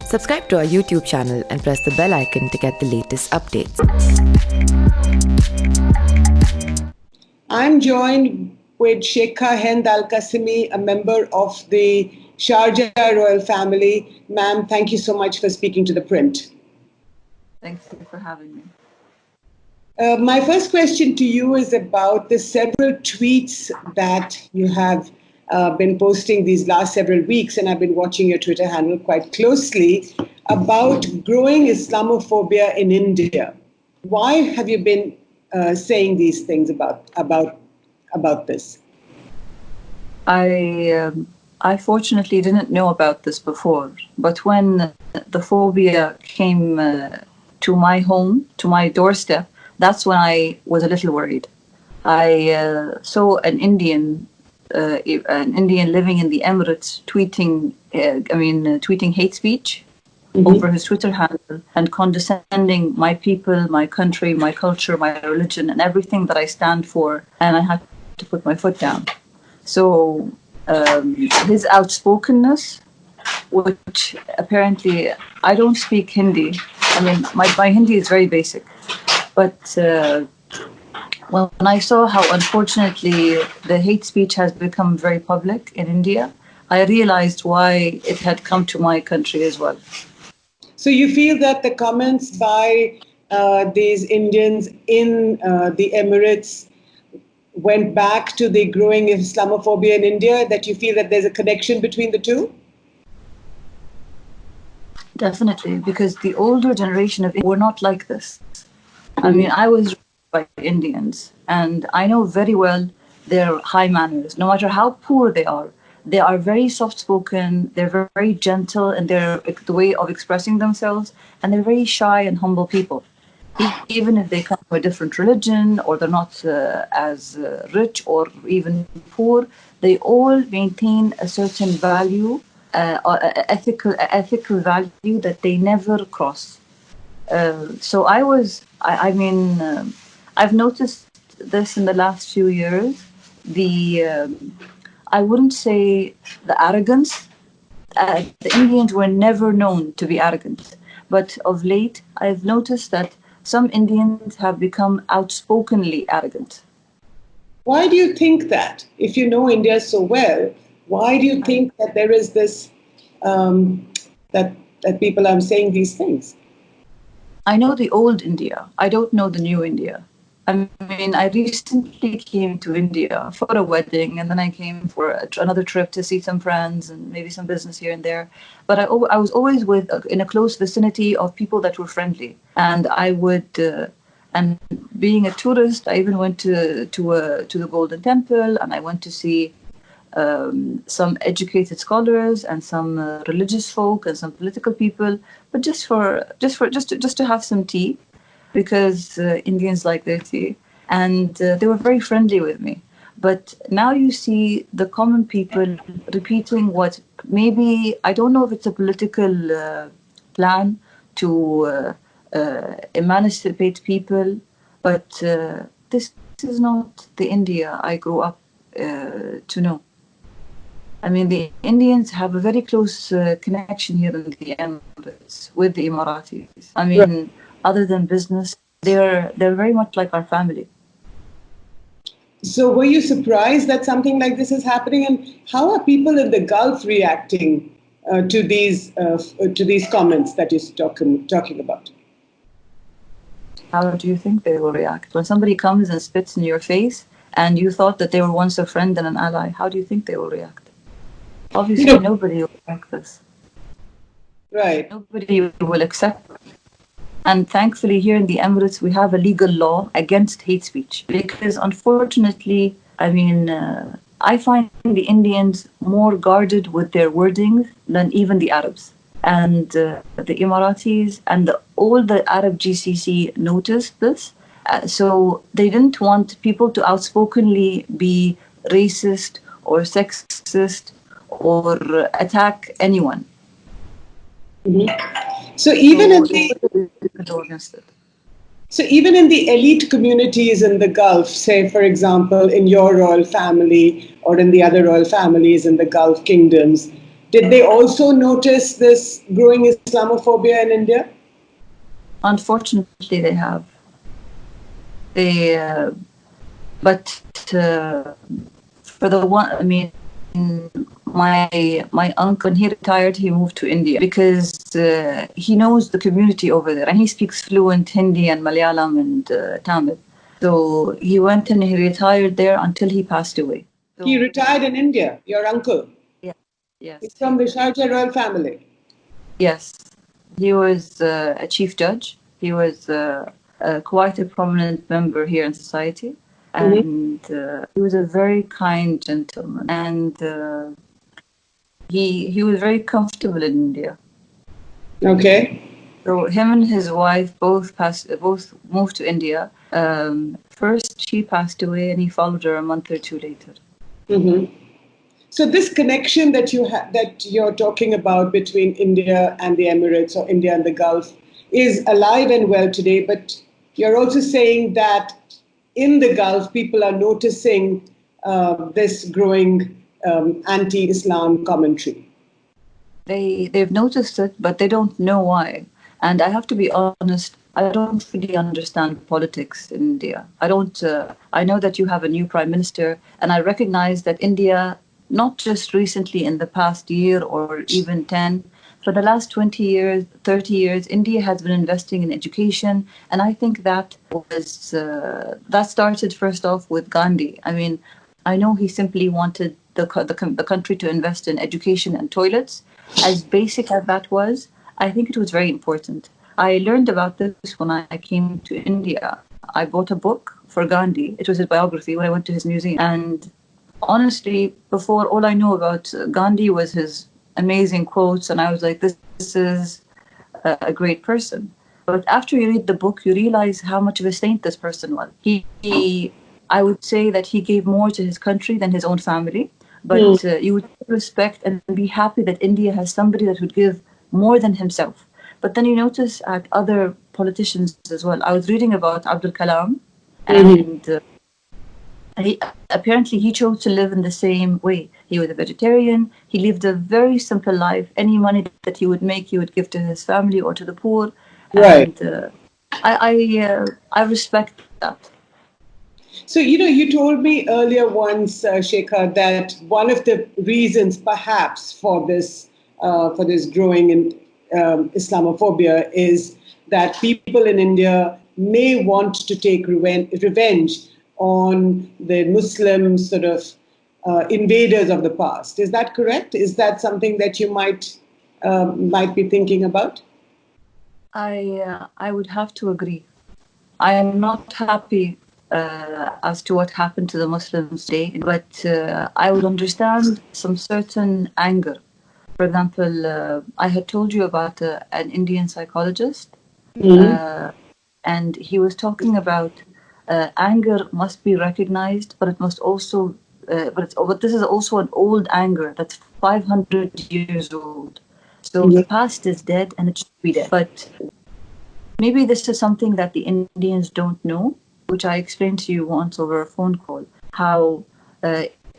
Subscribe to our YouTube channel and press the bell icon to get the latest updates. I'm joined with Sheikha Hend Al Qassimi, a member of the Sharjah royal family. Ma'am, thank you so much for speaking to ThePrint. Thank you for having me. My first question to you is about the several tweets that you have been posting these last several weeks, and I've been watching your Twitter handle quite closely, about growing Islamophobia in India. Why have you been saying these things about this? I fortunately didn't know about this before, but when the phobia came to my home, to my doorstep, that's when I was a little worried. I saw an Indian living in the Emirates tweeting hate speech over his Twitter handle and condescending my people, my country, my culture, my religion, and everything that I stand for, and I had to put my foot down. So his outspokenness, which apparently I don't speak Hindi. I mean, my Hindi is very basic, but when I saw how unfortunately the hate speech has become very public in India, I realized why it had come to my country as well. So you feel that the comments by these Indians in the Emirates went back to the growing Islamophobia in India, that you feel that there's a connection between the two? Definitely, because the older generation of were not like this. I mean, I was raised by Indians, and I know very well their high manners. No matter how poor they are very soft-spoken, they're very gentle in the way of expressing themselves, and they're very shy and humble people. Even if they come from a different religion, or they're not as rich or even poor, they all maintain a certain value, ethical value that they never cross. So I've noticed this in the last few years. I wouldn't say the arrogance. The Indians were never known to be arrogant, but of late I've noticed that some Indians have become outspokenly arrogant. Why do you think that? If you know India so well, why do you think that there is this, that people are saying these things? I know the old India. I don't know the new India. I mean, I recently came to India for a wedding, and then I came for another trip to see some friends and maybe some business here and there. But I was always in a close vicinity of people that were friendly, and I would. And being a tourist, I even went to the Golden Temple, and I went to see some educated scholars and some religious folk and some political people, but just to have some tea, because Indians like their tea, and they were very friendly with me. But now you see the common people repeating what maybe, I don't know if it's a political plan to emancipate people, but this is not the India I grew up to know. I mean, the Indians have a very close connection here in the Emirates with the Emiratis. I mean, other than business, they're very much like our family. So were you surprised that something like this is happening? And how are people in the Gulf reacting to these comments that you're talking about? How do you think they will react? When somebody comes and spits in your face and you thought that they were once a friend and an ally, how do you think they will react? Obviously, nobody will like this. Right. Nobody will accept it. And thankfully, here in the Emirates, we have a legal law against hate speech. Because unfortunately, I mean, I find the Indians more guarded with their wordings than even the Arabs. And the Emiratis and all the Arab GCC noticed this. So they didn't want people to outspokenly be racist or sexist or attack anyone. So even in the elite communities in the Gulf, say for example in your royal family or in the other royal families in the Gulf kingdoms, Did they also notice this growing Islamophobia in India? Unfortunately, they have. They, but for the one, I mean, my uncle, when he retired, he moved to India because he knows the community over there, and he speaks fluent Hindi and Malayalam and Tamil. So he went and he retired there until he passed away. So, He retired in India, your uncle. yeah, yes, He's from the Sharjah royal family. yes. He was a chief judge. He was quite a prominent member here in society, and he was a very kind gentleman. And he was very comfortable in India. Okay. So him and his wife both moved to India. First, she passed away, and he followed her a month or two later. Mm-hmm. So this connection that you're talking about between India and the Emirates or India and the Gulf is alive and well today. But you're also saying that in the Gulf, people are noticing this growing anti-Islam commentary. They've noticed it, but they don't know why. And I have to be honest, I don't really understand politics in India. I don't. I know that you have a new prime minister, and I recognize that India, not just recently in the past year or even 10, for the last 20 years, 30 years, India has been investing in education, and I think that was that started first off with Gandhi. I mean, I know he simply wanted the country to invest in education and toilets. As basic as that was, I think it was very important. I learned about this when I came to India. I bought a book for Gandhi. It was his biography when I went to his museum. And honestly, before, all I knew about Gandhi was his amazing quotes, and I was like, this is a great person. But after you read the book, you realize how much of a saint this person was. I would say that he gave more to his country than his own family. But you would respect and be happy that India has somebody that would give more than himself. But then you notice at other politicians as well. I was reading about Abdul Kalam, and he chose to live in the same way. He was a vegetarian. He lived a very simple life. Any money that he would make, he would give to his family or to the poor. Right. And I respect that. So, you told me earlier once, Sheikha, that one of the reasons perhaps for this growing Islamophobia is that people in India may want to take revenge on the Muslim sort of invaders of the past. Is that correct? Is that something that you might be thinking about? I would have to agree. I am not happy as to what happened to the Muslims today, but I would understand some certain anger. For example, I had told you about an Indian psychologist, and he was talking about anger must be recognized, but it must also, but this is also an old anger that's 500 years old. So the past is dead and it should be dead. But maybe this is something that the Indians don't know, which I explained to you once over a phone call, how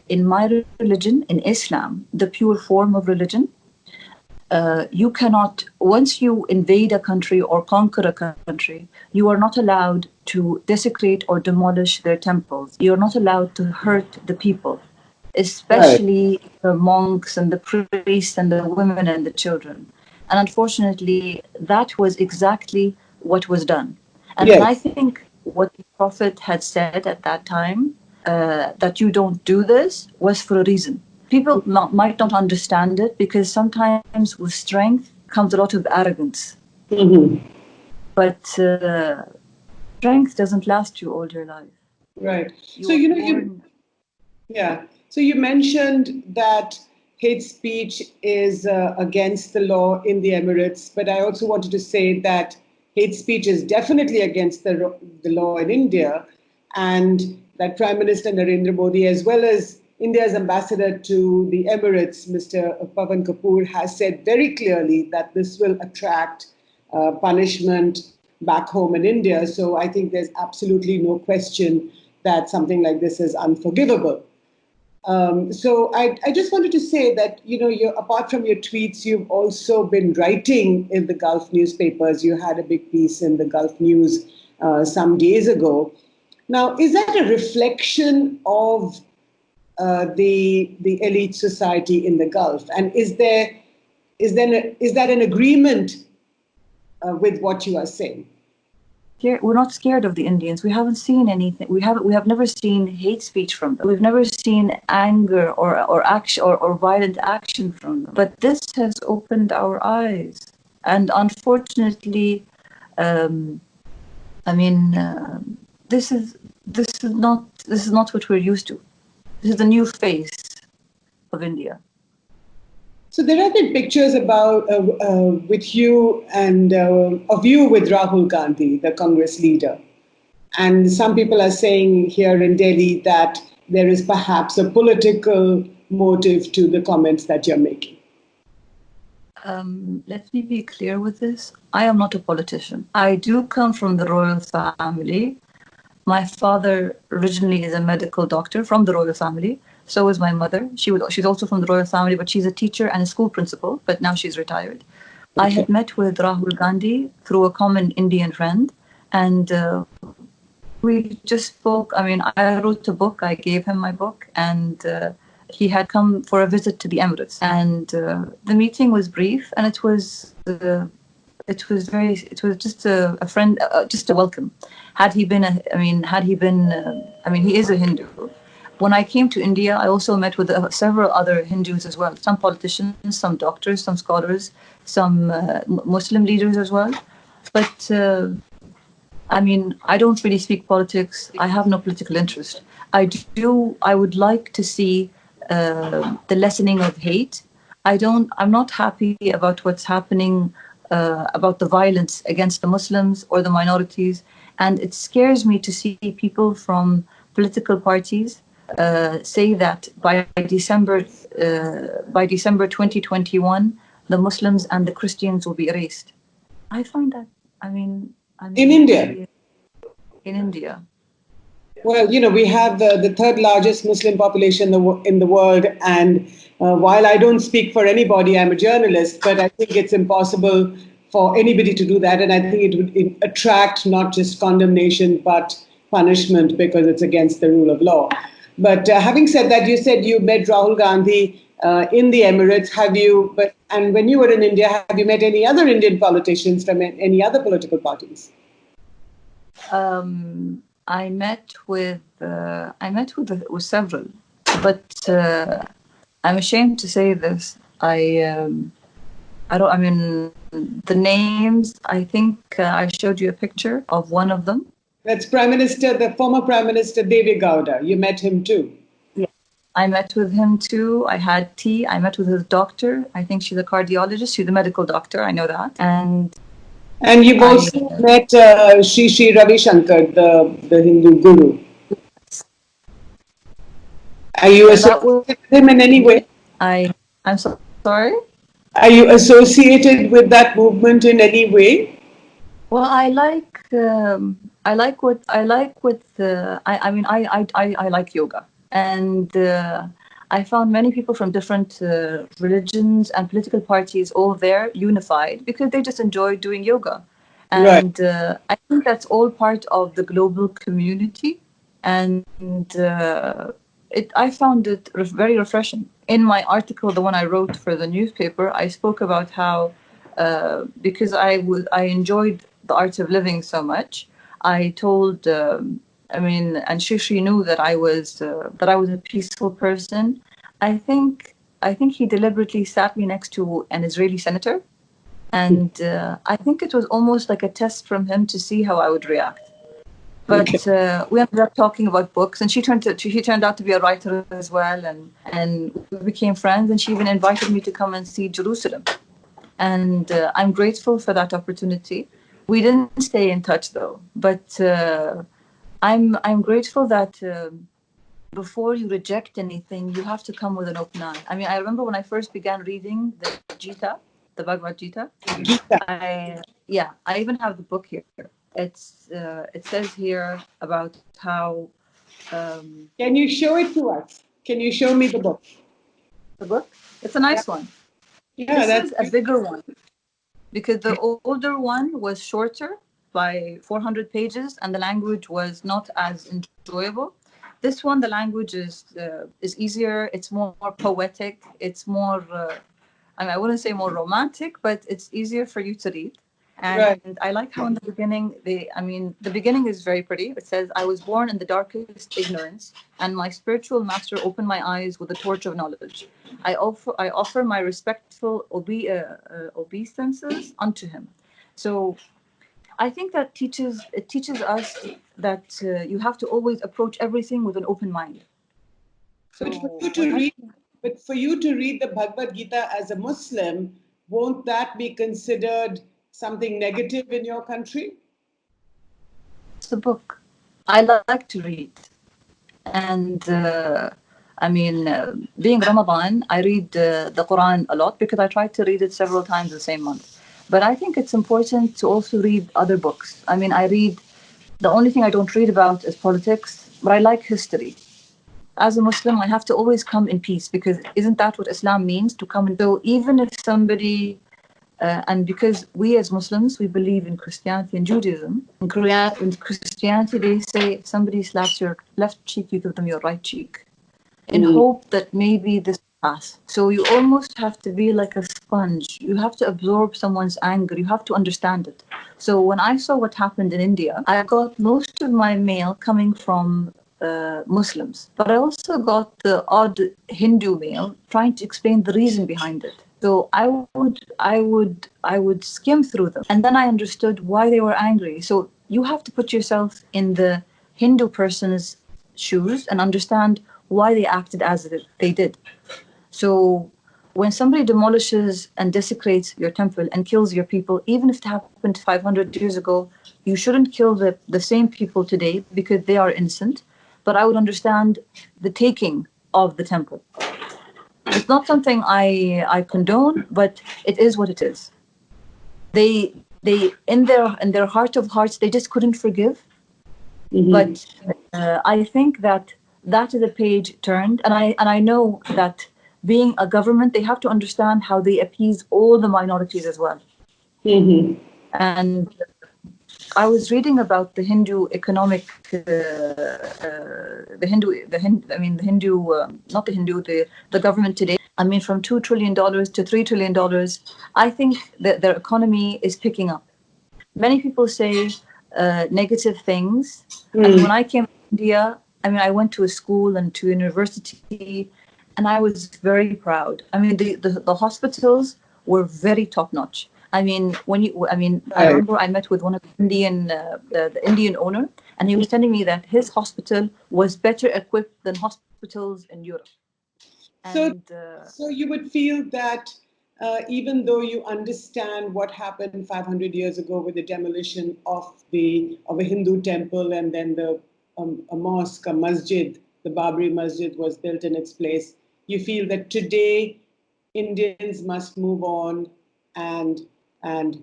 in my religion, in Islam, the pure form of religion, you cannot, once you invade a country or conquer a country, you are not allowed to desecrate or demolish their temples. You're not allowed to hurt the people, especially the monks and the priests and the women and the children. And unfortunately, that was exactly what was done. And Yes. I think what the Prophet had said at that time, that you don't do this, was for a reason. People might not understand it because sometimes with strength comes a lot of arrogance. But strength doesn't last you all your life. Right. So, You are born. yeah. So you mentioned that hate speech is against the law in the Emirates, but I also wanted to say that hate speech is definitely against the law in India, and that Prime Minister Narendra Modi, as well as India's ambassador to the Emirates, Mr. Pavan Kapoor, has said very clearly that this will attract punishment back home in India. So I think there's absolutely no question that something like this is unforgivable. So I just wanted to say that, apart from your tweets, you've also been writing in the Gulf newspapers. You had a big piece in the Gulf News some days ago. Now, is that a reflection of the elite society in the Gulf? And is that an agreement with what you are saying? We're not scared of the Indians. We haven't seen anything. We have never seen hate speech from them. We've never seen anger or action or violent action from them. But this has opened our eyes, and unfortunately, this is not what we're used to. This is the new face of India. So there have been pictures about with you and of you with Rahul Gandhi, the Congress leader. And some people are saying here in Delhi that there is perhaps a political motive to the comments that you're making. Let me be clear with this. I am not a politician. I do come from the royal family. My father originally is a medical doctor from the royal family. So is my mother. She's also from the royal family, but she's a teacher and a school principal, but now she's retired. Okay. I had met with Rahul Gandhi through a common Indian friend, and we just spoke. I mean, I wrote a book, I gave him my book, and he had come for a visit to the Emirates. And the meeting was brief, and it was just a friend, just a welcome. He is a Hindu. When I came to India, I also met with several other Hindus as well. Some politicians, some doctors, some scholars, some Muslim leaders as well. But I don't really speak politics. I have no political interest. I would like to see the lessening of hate. I'm not happy about what's happening, about the violence against the Muslims or the minorities. And it scares me to see people from political parties say that by December 2021, the Muslims and the Christians will be erased. I find that, in India. In India. Well, we have the third largest Muslim population in the world. And while I don't speak for anybody, I'm a journalist, but I think it's impossible for anybody to do that. And I think it would attract not just condemnation, but punishment, because it's against the rule of law. But having said that, you said you met Rahul Gandhi in the Emirates. And when you were in India, have you met any other Indian politicians from any other political parties? I met with several, but I'm ashamed to say this. The names. I think I showed you a picture of one of them. That's the former Prime Minister Devi Gowda. You met him too. Yeah, I met with him too. I had tea. I met with his doctor. I think she's a cardiologist. She's a medical doctor. I know that. And you've also met Shri Ravi Shankar, the Hindu guru. Are you associated with him in any way? I'm sorry? Are you associated with that movement in any way? Well, I like yoga, and I found many people from different religions and political parties all there unified because they just enjoy doing yoga. And right. I think that's all part of the global community. And I found it very refreshing. In my article, the one I wrote for the newspaper, I spoke about how, because I enjoyed the art of living so much, I told, and Shri knew that I was a peaceful person. I think he deliberately sat me next to an Israeli senator, and I think it was almost like a test from him to see how I would react. But we ended up talking about books, and she turned out to be a writer as well, and we became friends. And she even invited me to come and see Jerusalem, and I'm grateful for that opportunity. We didn't stay in touch though, but I'm grateful that before you reject anything, you have to come with an open eye. I mean, I remember when I first began reading the Bhagavad Gita. I even have the book here. It says here about how. Can you show it to us? Can you show me the book? The book? It's a nice one. Yeah, This is a bigger one because the older one was shorter by 400 pages and the language was not as enjoyable. This one, the language is easier. It's more poetic. It's more, I mean, I wouldn't say more romantic, but it's easier for you to read. And Right. I like how in the beginning, the beginning is very pretty. It says, I was born in the darkest ignorance, and my spiritual master opened my eyes with the torch of knowledge. I offer my respectful obeisances unto him. So I think that it teaches us that you have to always approach everything with an open mind. So But for you to when I read, but for you to read the Bhagavad Gita as a Muslim, won't that be considered something negative in your country? it's the book, I like to read. And being Ramadan, I read the Quran a lot because I try to read it several times the same month. But I think it's important to also read other books. I mean, the only thing I don't read about is politics, but I like history. As a Muslim, I have to always come in peace because isn't that what Islam means, to come in? So even if somebody and because we as Muslims, we believe in Christianity and Judaism. In Christianity, they say if somebody slaps your left cheek, you give them your right cheek in hope that maybe this will pass. So you almost have to be like a sponge. You have to absorb someone's anger. You have to understand it. So when I saw what happened in India, I got most of my mail coming from Muslims, but I also got the odd Hindu mail trying to explain the reason behind it. So I would skim through them, and then I understood why they were angry. So you have to put yourself in the Hindu person's shoes and understand why they acted as they did. So when somebody demolishes and desecrates your temple and kills your people, even if it happened 500 years ago, you shouldn't kill the same people today because they are innocent. But I would understand the taking of the temple. It's not something I condone, but it is what it is. They in their heart of hearts they just couldn't forgive. But I think that is a page turned, and I know that being a government, they have to understand how they appease all the minorities as well. And I was reading about the Hindu economic, the Hindu, not the Hindu, the government today. I mean, from $2 trillion to $3 trillion. I think that their economy is picking up. Many people say negative things. I mean, when I came to India, I mean, I went to a school and to university, and I was very proud. I mean, the hospitals were very top notch. I mean, I remember I met with one of the Indian owner, and he was telling me that his hospital was better equipped than hospitals in Europe. So, so you would feel that even though you understand what happened 500 years ago with the demolition of a Hindu temple and then a mosque, a masjid, the Babri Masjid was built in its place, you feel that today Indians must move on and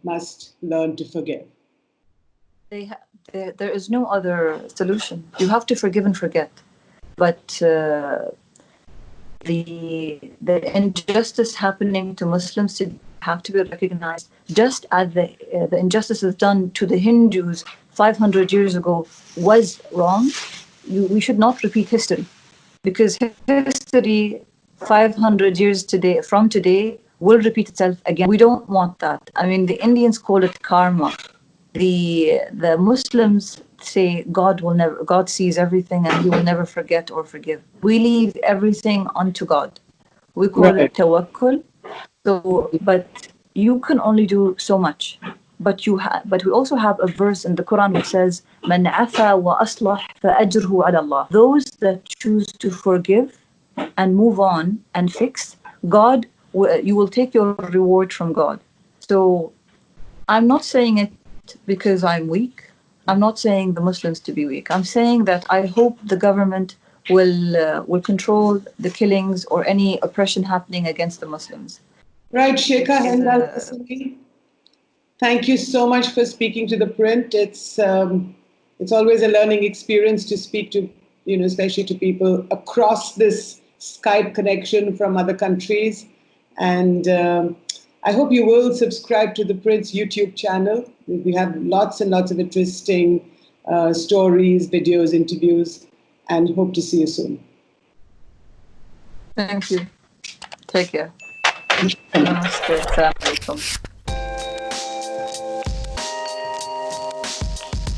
must learn to forgive. There is no other solution. You have to forgive and forget. But the injustice happening to Muslims have to be recognized, just as the injustices done to the Hindus 500 years ago was wrong. We should not repeat history, because history 500 years from today will repeat itself again. We don't want that. I mean, the Indians call it karma. The Muslims say God sees everything and he will never forget or forgive. We leave everything unto God. We call it tawakkul. So, but you can only do so much. But we also have a verse in the Quran which says, "Man afa wa aslah fa ajruhu ala Allah." Those that choose to forgive and move on and fix, you will take your reward from God. So I'm not saying it because I'm weak. I'm not saying the Muslims to be weak. I'm saying that I hope the government will control the killings or any oppression happening against the Muslims. Right, Sheikha Hend Al Qassimi, thank you so much for speaking to ThePrint. It's always a learning experience to speak to, especially to people across this Skype connection from other countries. And I hope you will subscribe to the Print's YouTube channel. We have lots and lots of interesting stories, videos, interviews, and hope to see you soon. Thank you. Take care. Namaste. Assalamu alaikum.